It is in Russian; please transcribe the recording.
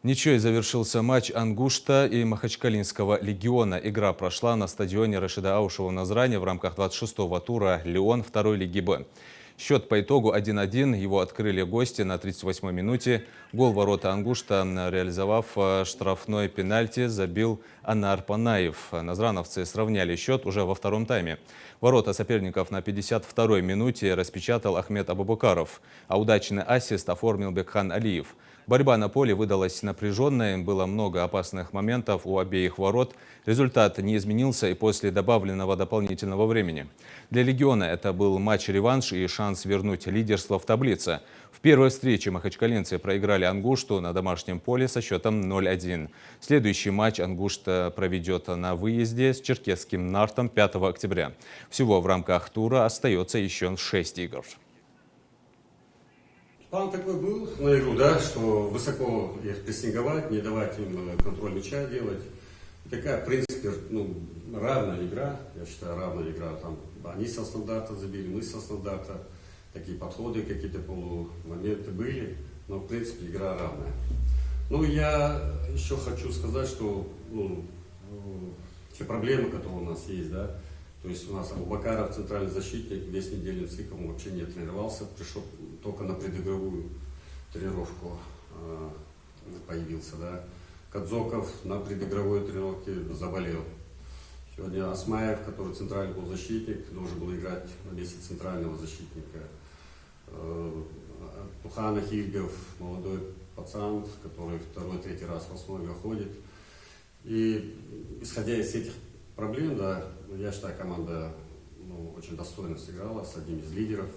Ничьей завершился матч Ангушта и Махачкалинского легиона. Игра прошла на стадионе Рашида Аушева в Назране в рамках 26-го тура «Леон» второй лиги «Б». Счет по итогу 1-1. Его открыли гости на 38-й минуте. Гол ворота Ангушта, реализовав штрафной пенальти, забил Анар Панаев. Назрановцы сравняли счет уже во втором тайме. Ворота соперников на 52-й минуте распечатал Ахмед Абубакаров, а удачный ассист оформил Бекхан Алиев. Борьба на поле выдалась напряженной, было много опасных моментов у обеих ворот. Результат не изменился и после добавленного дополнительного времени. Для «Легиона» это был матч-реванш и шанс вернуть лидерство в таблице. В первой встрече махачкалинцы проиграли Ангушту на домашнем поле со счетом 0-1. Следующий матч Ангушт проведет на выезде с черкесским Нартом 5 октября. Всего в рамках тура остается еще 6 игр. План такой был на игру, да, что высоко их прессинговать, не давать им контроль мяча делать. Такая, в принципе, равная игра, я считаю, равная игра. Там они со стандарта забили, мы со стандарта. Такие подходы, какие-то полумоменты были, но, в принципе, игра равная. Ну, я еще хочу сказать, что те проблемы, которые у нас есть, да, то есть у нас Абубакаров, центральный защитник, весь недельный цикл вообще не тренировался, пришел только на предыгровую тренировку появился, да. Кадзоков на предыгровой тренировке заболел. Сегодня Асмаев, который центральный был защитник, должен был играть на месте центрального защитника. Тухан Ахильгов, молодой пацан, который второй-третий раз в основе ходит. И исходя из этих проблем, да, я считаю, команда очень достойно сыграла с одним из лидеров.